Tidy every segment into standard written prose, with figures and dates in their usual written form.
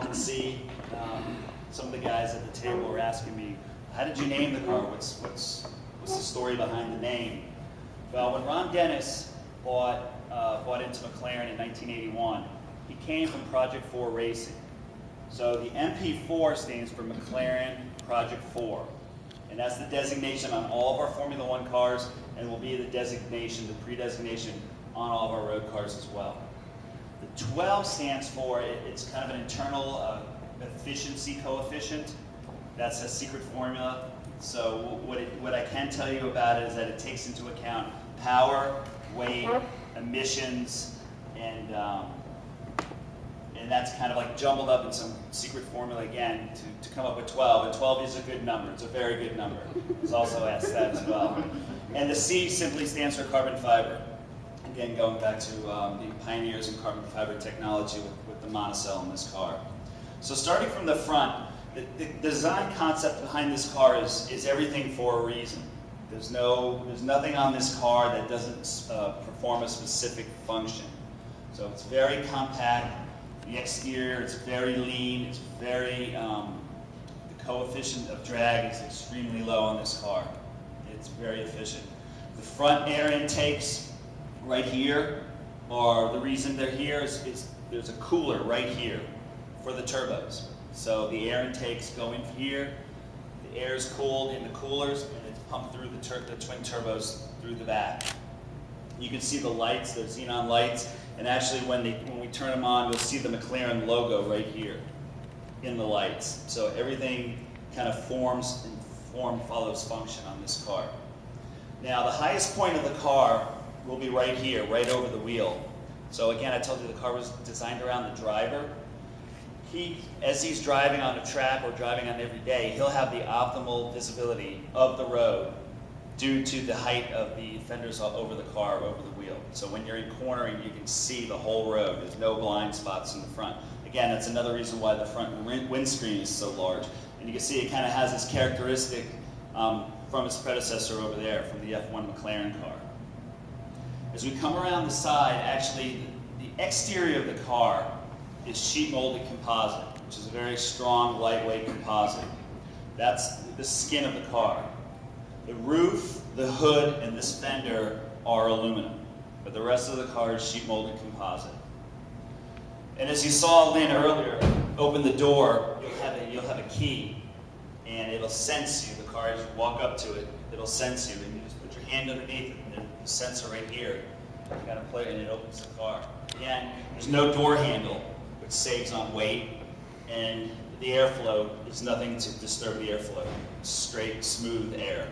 can see, some of the guys at the table were asking me, how did you name the car? What's the story behind the name? Well, when Ron Dennis bought into McLaren in 1981, he came from Project 4 Racing. So the MP4 stands for McLaren Project 4. And that's the designation on all of our Formula One cars, and will be the designation, the pre-designation on all of our road cars as well. The 12 stands for, it's kind of an internal efficiency coefficient. That's a secret formula. So what I can tell you about it is that it takes into account power, weight, emissions, and that's kind of like jumbled up in some secret formula again to come up with 12. And 12 is a good number. It's a very good number. It's also asked that as well. And the C simply stands for carbon fiber. Again, going back to the pioneers in carbon fiber technology with the monocell in this car. So starting from the front, the design concept behind this car is everything for a reason. There's nothing on this car that doesn't perform a specific function. So it's very compact. The exterior, it's very lean. It's very, the coefficient of drag is extremely low on this car. It's very efficient. The front air intakes right here, or the reason they're here is there's a cooler right here for the turbos. So the air intakes go in here, the air is cooled in the coolers, and it's pumped through the twin turbos through the back. You can see the lights, the xenon lights, and actually when we turn them on, you'll see the McLaren logo right here in the lights. So everything kind of forms and form follows function on this car. Now the highest point of the car will be right here, right over the wheel. So again, I told you the car was designed around the driver. As he's driving on a track or driving on every day, he'll have the optimal visibility of the road due to the height of the fenders over the car, over the wheel. So when you're in cornering, you can see the whole road. There's no blind spots in the front. Again, that's another reason why the front windscreen is so large. And you can see it kind of has this characteristic from its predecessor over there, from the F1 McLaren car. As we come around the side, actually, the exterior of the car is sheet molded composite, which is a very strong, lightweight composite. That's the skin of the car. The roof, the hood, and this fender are aluminum, but the rest of the car is sheet molded composite. And as you saw Lynn earlier, open the door, you'll have a key, and it'll sense you. The car, as you walk up to it, it'll sense you, and you just put your hand underneath it, and there's a sensor right here. You kind of play it, and it opens the car. Again, there's no door handle, which saves on weight, and the airflow is nothing to disturb the airflow. It's straight, smooth air.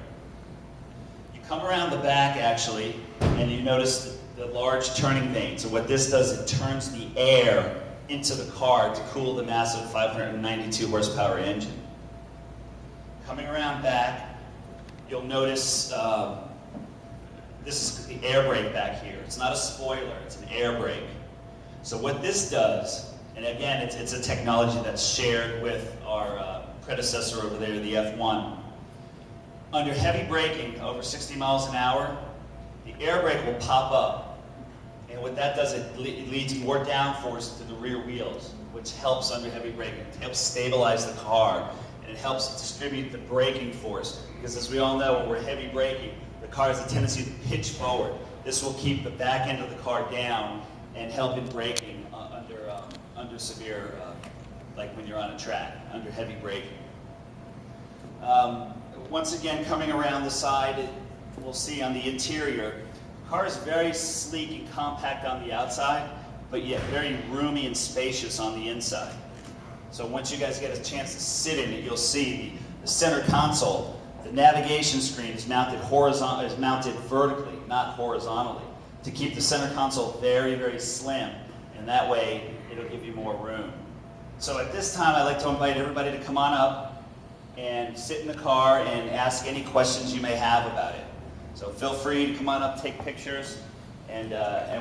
You come around the back, actually, and you notice the large turning vane. So what this does, it turns the air into the car to cool the massive 592 horsepower engine. Coming around back, you'll notice this is the air brake back here. It's not a spoiler, it's an air brake. So what this does, and again, it's a technology that's shared with our predecessor over there, the F1. Under heavy braking, over 60 miles an hour, the air brake will pop up. And what that does, it leads more downforce to the rear wheels, which helps under heavy braking. It helps stabilize the car, and it helps distribute the braking force. Because as we all know, when we're heavy braking, the car has a tendency to pitch forward. This will keep the back end of the car down and help in braking under severe, like when you're on a track, under heavy braking. Once again, coming around the side, we'll see on the interior, the car is very sleek and compact on the outside, but yet very roomy and spacious on the inside. So once you guys get a chance to sit in it, you'll see the center console. The navigation screen is mounted vertically, not horizontally, to keep the center console very, very slim, and that way it'll give you more room. So at this time, I'd like to invite everybody to come on up and sit in the car and ask any questions you may have about it. So feel free to come on up, take pictures, and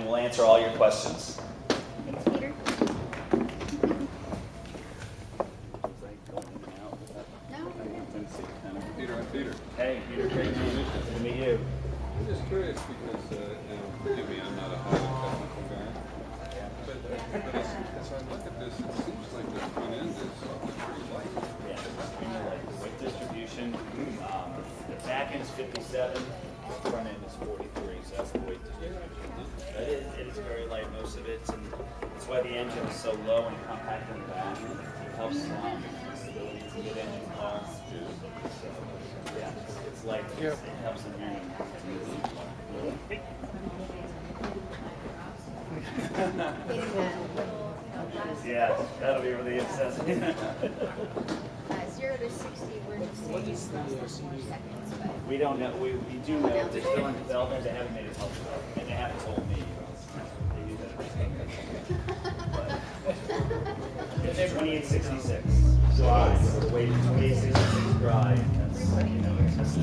we'll answer all your questions. Peter? No. Peter. Hey, Peter, great to meet you. I'm just curious because, forgive me, I'm not a highly technical guy, but as I look at this, it seems like the front end is pretty light. Yeah, extremely light. The weight distribution, the back end is 57, the front end is 43, so that's the weight distribution. But it is very light, most of it, and that's why the engine is so low and compact in the back. It helps stability. It's a good engine car. So, yeah, it's light. It helps in handling. Yeah, that'll be really obsessive. 0 to 60, we're just saying it's less than 4 seconds, but We don't know. We do know they're still in development. They haven't made it public, and they haven't told me. They do that. It's 2866 dry. The weight is 2866 dry. That's, it's just